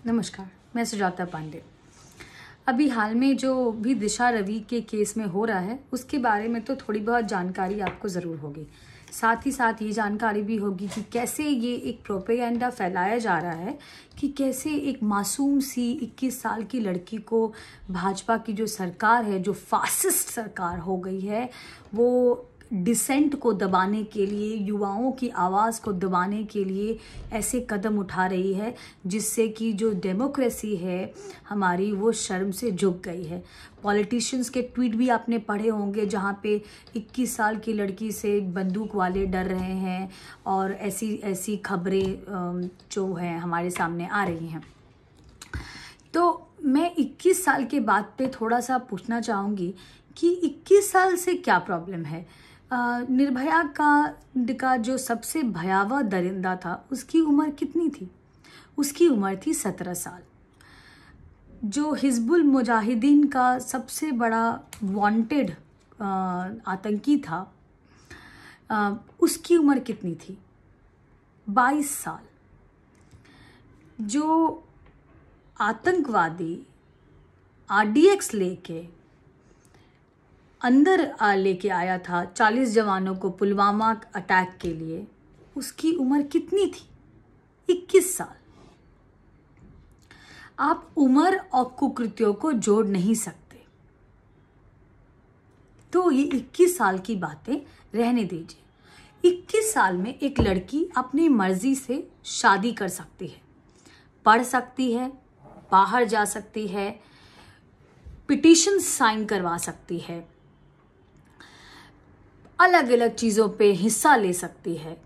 नमस्कार, मैं सुजाता पांडे। अभी हाल में जो भी दिशा रवि के केस में हो रहा है उसके बारे में तो थोड़ी बहुत जानकारी आपको ज़रूर होगी। साथ ही साथ ये जानकारी भी होगी कि कैसे ये एक प्रोपेगेंडा फैलाया जा रहा है कि कैसे एक मासूम सी 21 साल की लड़की को भाजपा की जो सरकार है, जो फासिस्ट सरकार हो गई है, वो डिसेंट को दबाने के लिए, युवाओं की आवाज़ को दबाने के लिए ऐसे कदम उठा रही है जिससे कि जो डेमोक्रेसी है हमारी वो शर्म से झुक गई है। पॉलिटिशियंस के ट्वीट भी आपने पढ़े होंगे जहाँ पे 21 साल की लड़की से बंदूक वाले डर रहे हैं और ऐसी ऐसी खबरें जो हैं हमारे सामने आ रही हैं। तो मैं 21 साल के बात पे थोड़ा सा पूछना चाहूँगी कि 21 साल से क्या प्रॉब्लम है। निर्भया का जो सबसे भयावह दरिंदा था उसकी उम्र कितनी थी? उसकी उम्र थी 17 साल। जो हिजबुल मुजाहिदीन का सबसे बड़ा वांटेड आतंकी था, उसकी उम्र कितनी थी? 22 साल। जो आतंकवादी RDX लेके अंदर लेके आया था 40 जवानों को पुलवामा अटैक के लिए, उसकी उम्र कितनी थी? 21 साल। आप उम्र और कुकृत्यों को जोड़ नहीं सकते, तो ये 21 साल की बातें रहने दीजिए। 21 साल में एक लड़की अपनी मर्जी से शादी कर सकती है, पढ़ सकती है, बाहर जा सकती है, पिटीशन साइन करवा सकती है, अलग अलग चीज़ों पे हिस्सा ले सकती है,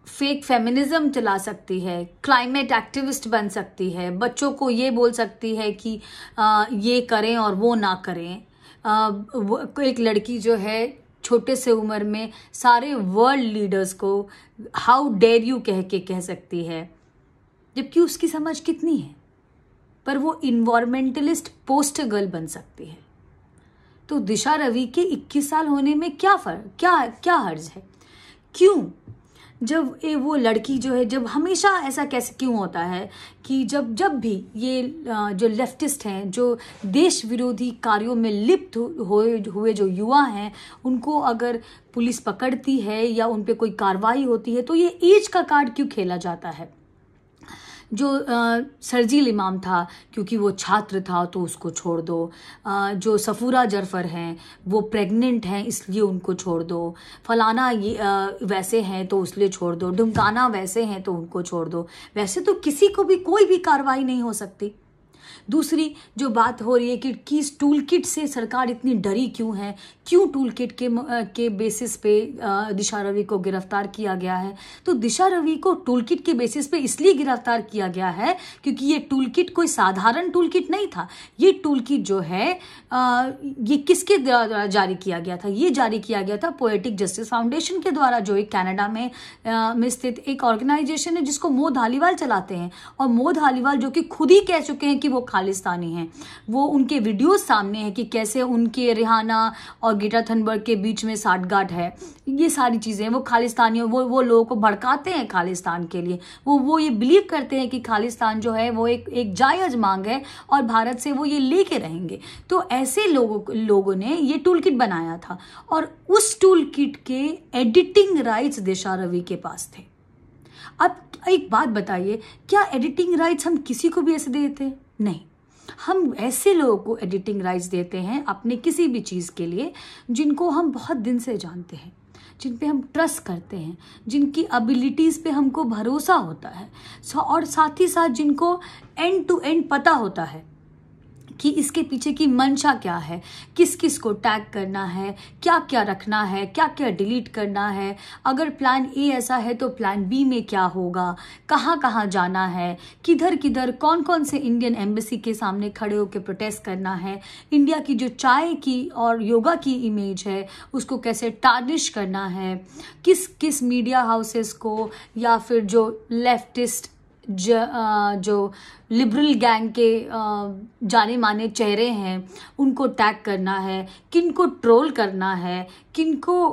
फेक फेमिनिज्म चला सकती है, क्लाइमेट एक्टिविस्ट बन सकती है, बच्चों को ये बोल सकती है कि ये करें और वो ना करें। एक लड़की जो है छोटे से उम्र में सारे वर्ल्ड लीडर्स को हाउ डेयर यू कह सकती है, जबकि उसकी समझ कितनी है, पर वो इन्वायरमेंटलिस्ट पोस्टर गर्ल बन सकती है। तो दिशा रवि के 21 साल होने में क्या फर्क, क्या हर्ज है? क्यों? जब वो लड़की जो है, जब हमेशा ऐसा कैसे क्यों होता है कि जब भी ये जो लेफ्टिस्ट हैं, जो देश विरोधी कार्यों में लिप्त हुए जो युवा हैं, उनको अगर पुलिस पकड़ती है या उन पे कोई कार्रवाई होती है तो ये एज का कार्ड क्यों खेला जाता है? जो सरजील इमाम था क्योंकि वो छात्र था तो उसको छोड़ दो, जो सफूरा जरफर हैं वो प्रेग्नेंट हैं इसलिए उनको छोड़ दो, फलाना ये वैसे हैं तो इसलिए छोड़ दो, ढुमकाना वैसे हैं तो उनको छोड़ दो। वैसे तो किसी को भी कोई भी कार्रवाई नहीं हो सकती। दूसरी जो बात हो रही है कि इस टूल किट से सरकार इतनी डरी क्यों है, क्यों टूल किट के बेसिस पे दिशा रवि को गिरफ्तार किया गया है? तो दिशा रवि को टूल किट के बेसिस पे इसलिए गिरफ्तार किया गया है क्योंकि ये टूल किट कोई साधारण टूल किट नहीं था। ये टूल किट जो है ये किसके द्वारा जारी किया गया था? ये जारी किया गया था पोएटिक जस्टिस फाउंडेशन के द्वारा, जो एक कनाडा में स्थित एक ऑर्गेनाइजेशन है जिसको मो धालीवाल चलाते हैं। और मो धालीवाल जो कि खुद ही कह चुके हैं कि वो खालिस्तानी हैं। वो उनके वीडियोस सामने हैं कि कैसे उनके रिहाना और ग्रेटा थनबर्ग के बीच में साठगांठ है। ये सारी चीज़ें वो खालिस्तानियों वो लोगों को भड़काते हैं खालिस्तान के लिए। वो ये बिलीव करते हैं कि खालिस्तान जो है वो एक जायज़ मांग है और भारत से वो ये लेके रहेंगे। तो ऐसे लोगों ने ये टूल किट बनाया था और उस टूल किट के एडिटिंग राइट्स दिशा रवि के पास थे। अब एक बात बताइए, क्या एडिटिंग राइट्स हम किसी को भी ऐसे देते हैं? नहीं, हम ऐसे लोगों को एडिटिंग राइट्स देते हैं अपने किसी भी चीज़ के लिए जिनको हम बहुत दिन से जानते हैं, जिन पे हम ट्रस्ट करते हैं, जिनकी एबिलिटीज़ पे हमको भरोसा होता है, और साथ ही साथ जिनको एंड टू एंड पता होता है कि इसके पीछे की मंशा क्या है, किस किस को टैग करना है, क्या क्या रखना है, क्या क्या डिलीट करना है, अगर प्लान ए ऐसा है तो प्लान बी में क्या होगा, कहाँ कहाँ जाना है, किधर किधर कौन कौन से इंडियन एम्बेसी के सामने खड़े होकर प्रोटेस्ट करना है, इंडिया की जो चाय की और योगा की इमेज है उसको कैसे टार्निश करना है, किस किस मीडिया हाउसेस को या फिर जो लेफ्टिस्ट जो लिबरल गैंग के जाने माने चेहरे हैं उनको टैग करना है, किनको ट्रोल करना है, किनको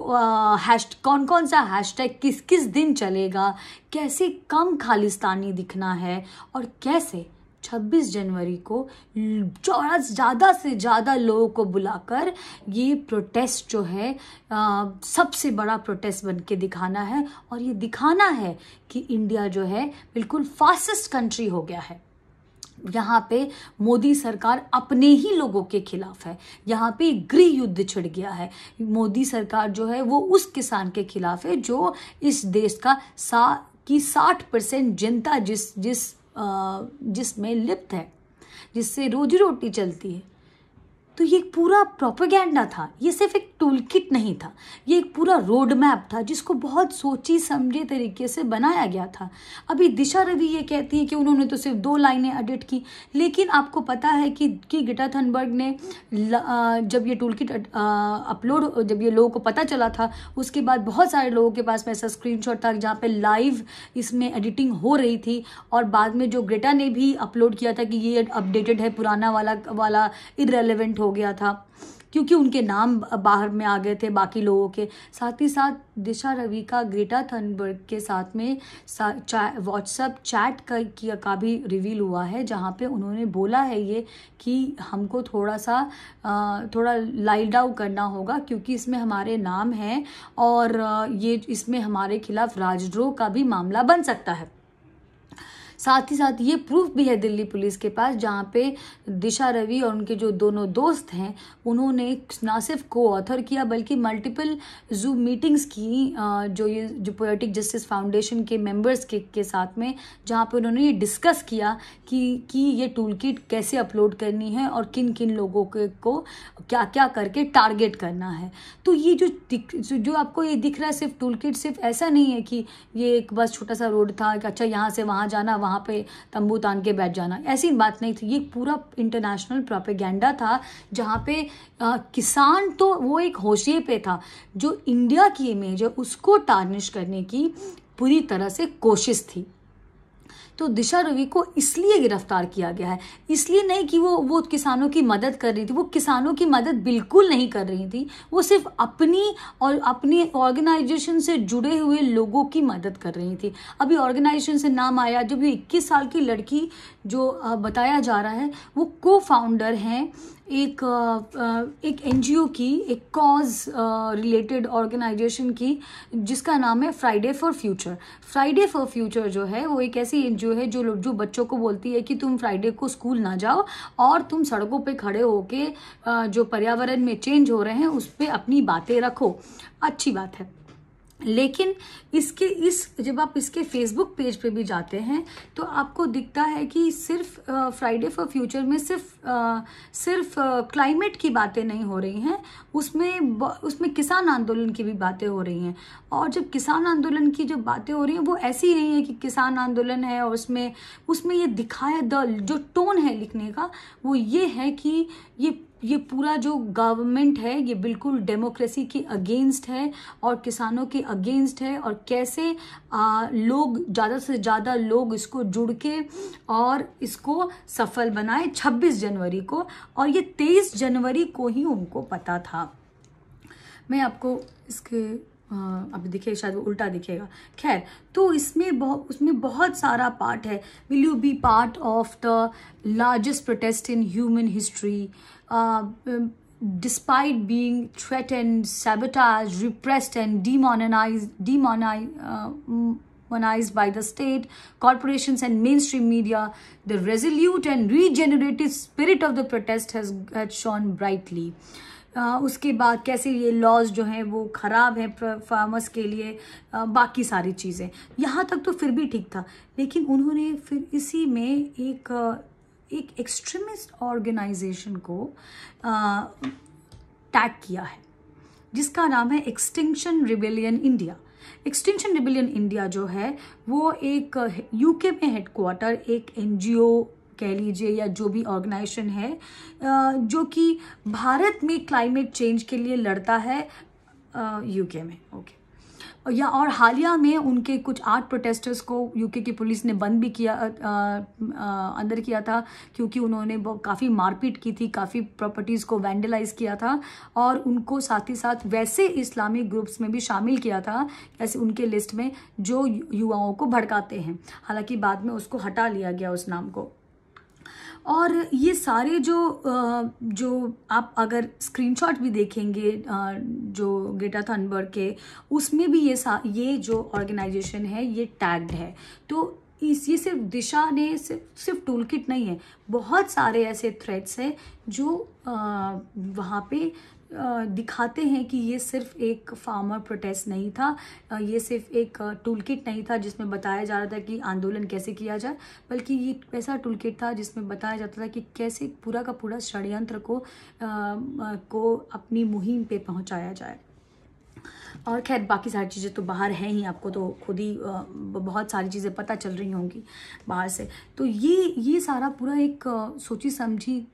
कौन कौन सा हैशटैग किस किस दिन चलेगा, कैसे कम खालिस्तानी दिखना है और कैसे 26 जनवरी को ज़्यादा से ज़्यादा लोगों को बुलाकर ये प्रोटेस्ट जो है सबसे बड़ा प्रोटेस्ट बन के दिखाना है। और ये दिखाना है कि इंडिया जो है बिल्कुल फासिस्ट कंट्री हो गया है। यहाँ पे मोदी सरकार अपने ही लोगों के खिलाफ है, यहाँ पे गृह युद्ध छिड़ गया है। मोदी सरकार जो है वो उस किसान के खिलाफ है जो इस देश का 60% जनता जिसमें लिप्त है, जिससे रोजी रोटी चलती है। तो ये पूरा प्रोपेगेंडा था, ये सिर्फ एक टूल किट नहीं था, ये एक पूरा रोड मैप था जिसको बहुत सोची समझे तरीके से बनाया गया था। अभी दिशा रवि ये कहती है कि उन्होंने तो सिर्फ 2 लाइनें एडिट की, लेकिन आपको पता है कि ग्रेटा थनबर्ग ने जब ये टूल किट जब ये लोगों को पता चला था, उसके बाद बहुत सारे लोगों के पास में ऐसा स्क्रीनशॉट था जहाँ पे लाइव इसमें एडिटिंग हो रही थी और बाद में जो ग्रेटा ने भी अपलोड किया था कि ये अपडेटेड है, पुराना वाला इररेलेवेंट हो गया था क्योंकि उनके नाम बाहर में आ गए थे बाकी लोगों के। साथ ही साथ दिशा रवि का ग्रेटा थनबर्ग के साथ में व्हाट्सएप चैट का भी रिवील हुआ है, जहाँ पे उन्होंने बोला है ये कि हमको थोड़ा लाइट डाउन करना होगा क्योंकि इसमें हमारे नाम हैं और ये इसमें हमारे खिलाफ राजद्रोह का भी मामला बन सकता है। साथ ही साथ ये प्रूफ भी है दिल्ली पुलिस के पास, जहाँ पे दिशा रवि और उनके जो दोनों दोस्त हैं उन्होंने ना सिर्फ को ऑथर किया बल्कि मल्टीपल जूम मीटिंग्स की जो पोएटिक जस्टिस फाउंडेशन के मेंबर्स के साथ में, जहाँ पे उन्होंने ये डिस्कस किया कि ये टूल किट कैसे अपलोड करनी है और किन किन लोगों को क्या क्या करके टारगेट करना है। तो ये जो आपको ये दिख रहा है सिर्फ टूल किट, सिर्फ ऐसा नहीं है कि ये एक बस छोटा सा रोड था कि अच्छा यहाँ से वहाँ जाना, वहाँ पे तंबू तान के बैठ जाना, ऐसी बात नहीं थी। ये पूरा इंटरनेशनल प्रोपेगेंडा था जहाँ पे किसान तो वो एक होशिये पे था, जो इंडिया की इमेज है उसको टार्निश करने की पूरी तरह से कोशिश थी। तो दिशा रवि को इसलिए गिरफ्तार किया गया है, इसलिए नहीं कि वो किसानों की मदद कर रही थी, वो किसानों की मदद बिल्कुल नहीं कर रही थी, वो सिर्फ अपनी ऑर्गेनाइजेशन से जुड़े हुए लोगों की मदद कर रही थी। अभी ऑर्गेनाइजेशन से नाम आया, जब ये 21 साल की लड़की जो बताया जा रहा है वो को फाउंडर हैं एक एनजीओ की, एक कॉज रिलेटेड ऑर्गेनाइजेशन की जिसका नाम है Friday for future. Friday for future जो है वो एक ऐसी एनजीओ है जो बच्चों को बोलती है कि तुम फ्राइडे को स्कूल ना जाओ और तुम सड़कों पे खड़े होके जो पर्यावरण में चेंज हो रहे हैं उस पर अपनी बातें रखो। अच्छी बात है, लेकिन जब आप इसके फेसबुक पेज पे भी जाते हैं तो आपको दिखता है कि सिर्फ फ्राइडे फॉर फ्यूचर में सिर्फ क्लाइमेट की बातें नहीं हो रही हैं, उसमें किसान आंदोलन की भी बातें हो रही हैं। और जब किसान आंदोलन की जब बातें हो रही हैं वो ऐसी नहीं है कि किसान आंदोलन है और उसमें ये दिखाया जो टोन है लिखने का वो ये है कि ये पूरा जो गवर्नमेंट है ये बिल्कुल डेमोक्रेसी के अगेंस्ट है और किसानों के अगेंस्ट है और कैसे लोग ज़्यादा से ज़्यादा लोग इसको जुड़ के और इसको सफल बनाए 26 जनवरी को। और ये 23 जनवरी को ही उनको पता था। मैं आपको इसके अभी दिखे, शायद वो उल्टा दिखेगा, खैर। तो उसमें बहुत सारा पार्ट है। Will you be part of the largest protest in human history, despite being threatened, sabotaged, repressed and demonized by the state, corporations and mainstream media, the resolute and regenerative spirit of the protest has shone brightly. उसके बाद कैसे ये laws जो हैं वो ख़राब हैं farmers के लिए, बाकी सारी चीज़ें, यहाँ तक तो फिर भी ठीक था। लेकिन उन्होंने फिर इसी में एक एक्सट्रीमिस्ट ऑर्गेनाइजेशन को टैग किया है जिसका नाम है extinction rebellion India. Extinction rebellion India जो है वो एक यूके में हेडक्वार्टर एक एनजीओ कह लीजिए या जो भी ऑर्गेनाइजेशन है जो कि भारत में क्लाइमेट चेंज के लिए लड़ता है यूके में। ओके, या और हालिया में उनके कुछ 8 प्रोटेस्टर्स को यूके की पुलिस ने बंद भी किया, अंदर किया था, क्योंकि उन्होंने काफ़ी मारपीट की थी, काफ़ी प्रॉपर्टीज़ को वैंडलाइज किया था और उनको साथ ही साथ वैसे इस्लामिक ग्रुप्स में भी शामिल किया था, ऐसे उनके लिस्ट में जो युवाओं को भड़काते हैं। हालांकि बाद में उसको हटा लिया गया उस नाम को। और ये सारे जो आप अगर स्क्रीनशॉट भी देखेंगे जो ग्रेटा थनबर्ग के, उसमें भी ये जो ऑर्गेनाइजेशन है ये टैग्ड है। तो ये सिर्फ दिशा ने सिर्फ टूल किट नहीं है, बहुत सारे ऐसे थ्रेड्स हैं जो वहाँ पे दिखाते हैं कि ये सिर्फ एक फार्मर प्रोटेस्ट नहीं था, ये सिर्फ एक टूल किट नहीं था जिसमें बताया जा रहा था कि आंदोलन कैसे किया जाए, बल्कि ये ऐसा टूल किट था जिसमें बताया जाता था कि कैसे पूरा का पूरा षड्यंत्र को अपनी मुहिम पे पहुंचाया जाए। और खैर बाकी सारी चीज़ें तो बाहर हैं ही, आपको तो खुद ही बहुत सारी चीज़ें पता चल रही होंगी बाहर से। तो ये सारा पूरा एक सोची समझी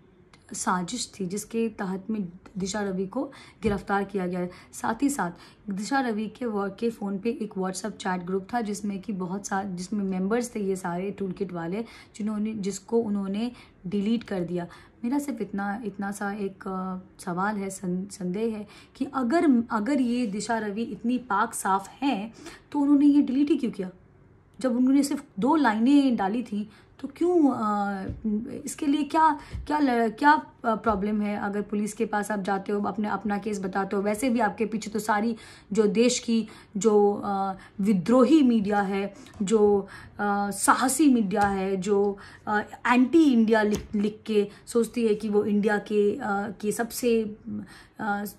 साजिश थी जिसके तहत में दिशा रवि को गिरफ्तार किया गया है। साथ ही साथ दिशा रवि के फ़ोन पे एक व्हाट्सएप चैट ग्रुप था जिसमें कि जिसमें मेंबर्स थे ये सारे टूल किट वाले, जिसको उन्होंने डिलीट कर दिया। मेरा सिर्फ इतना सा एक सवाल है, संदेह है कि अगर ये दिशा रवि इतनी पाक साफ हैं तो उन्होंने ये डिलीट ही क्यों किया? जब उन्होंने सिर्फ 2 लाइनें डाली थी तो क्यों इसके लिए क्या प्रॉब्लम है? अगर पुलिस के पास आप जाते हो, अपना केस बताते हो, वैसे भी आपके पीछे तो सारी जो देश की जो विद्रोही मीडिया है, जो साहसी मीडिया है, जो एंटी इंडिया लिख के सोचती है कि वो इंडिया के सबसे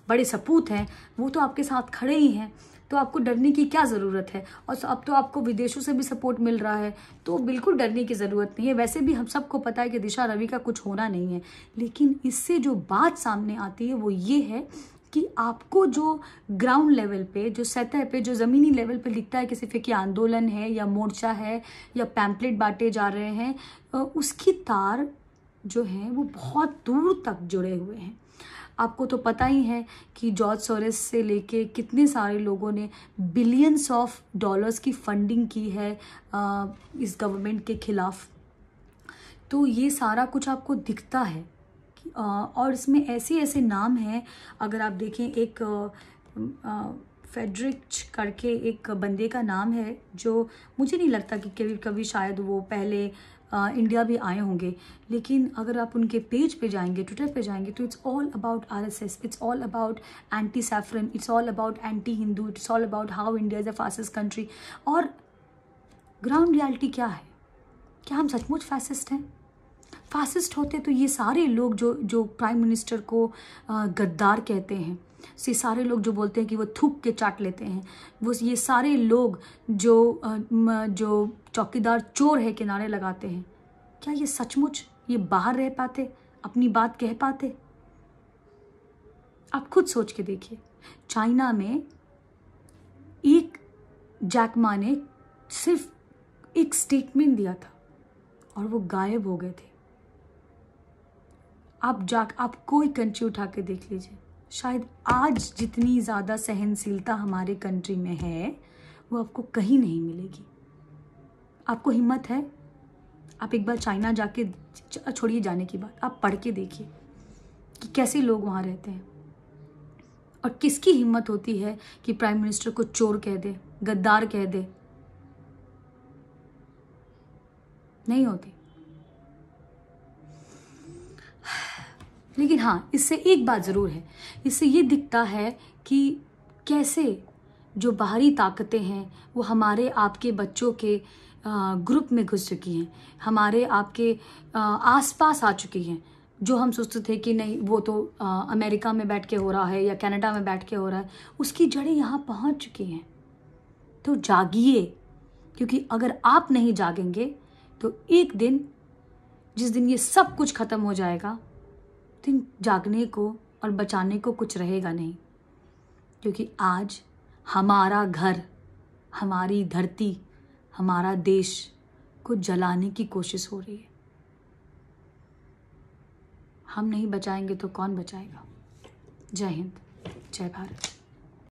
बड़े सपूत हैं, वो तो आपके साथ खड़े ही हैं। तो आपको डरने की क्या ज़रूरत है? और अब तो आपको विदेशों से भी सपोर्ट मिल रहा है, तो बिल्कुल डरने की ज़रूरत नहीं है। वैसे भी हम सबको पता है कि दिशा रवि का कुछ होना नहीं है, लेकिन इससे जो बात सामने आती है वो ये है कि आपको जो ग्राउंड लेवल पे, जो सतह पे, जो ज़मीनी लेवल पे लिखता है कि सिर्फ एक आंदोलन है या मोर्चा है या पैम्पलेट बांटे जा रहे हैं, उसकी तार जो है वो बहुत दूर तक जुड़े हुए हैं। आपको तो पता ही है कि जॉर्ज सोरेस से लेके कितने सारे लोगों ने बिलियंस ऑफ डॉलर्स की फंडिंग की है इस गवर्नमेंट के खिलाफ। तो ये सारा कुछ आपको दिखता है और इसमें ऐसे नाम हैं। अगर आप देखें, एक फेडरिच करके एक बंदे का नाम है जो मुझे नहीं लगता कि कभी शायद वो पहले इंडिया भी आए होंगे, लेकिन अगर आप उनके पेज पे जाएंगे, ट्विटर पे जाएंगे, तो it's all about RSS, it's all about anti saffron, it's all about anti Hindu, it's all about how India is a fascist country. और ग्राउंड रियलिटी क्या है? क्या हम सचमुच फैसिस्ट हैं? फासिस्ट होते तो ये सारे लोग जो प्राइम मिनिस्टर को गद्दार कहते हैं, ये सारे लोग जो बोलते हैं कि वो थूक के चाट लेते हैं, वो ये सारे लोग जो चौकीदार चोर है के नारे लगाते हैं, क्या ये सचमुच ये बाहर रह पाते, अपनी बात कह पाते? आप खुद सोच के देखिए। चाइना में एक जैकमा ने सिर्फ एक स्टेटमेंट दिया था और वो गायब हो गए थे। आप कोई कंट्री उठा के देख लीजिए, शायद आज जितनी ज़्यादा सहनशीलता हमारे कंट्री में है वो आपको कहीं नहीं मिलेगी। आपको हिम्मत है? आप एक बार चाइना जाके, छोड़िए जाने की बात, आप पढ़ के देखिए कि कैसे लोग वहाँ रहते हैं और किसकी हिम्मत होती है कि प्राइम मिनिस्टर को चोर कह दे, गद्दार कह दे। नहीं होती। लेकिन हाँ, इससे एक बात ज़रूर है, इससे ये दिखता है कि कैसे जो बाहरी ताकतें हैं वो हमारे आपके बच्चों के ग्रुप में घुस चुकी हैं, हमारे आपके आसपास आ चुकी हैं। जो हम सोचते थे कि नहीं वो तो अमेरिका में बैठ के हो रहा है या कनाडा में बैठ के हो रहा है, उसकी जड़ें यहाँ पहुँच चुकी हैं। तो जागिए, क्योंकि अगर आप नहीं जागेंगे तो एक दिन, जिस दिन ये सब कुछ ख़त्म हो जाएगा, दिन जागने को और बचाने को कुछ रहेगा नहीं। क्योंकि आज हमारा घर, हमारी धरती, हमारा देश को जलाने की कोशिश हो रही है। हम नहीं बचाएंगे तो कौन बचाएगा? जय हिंद, जय भारत।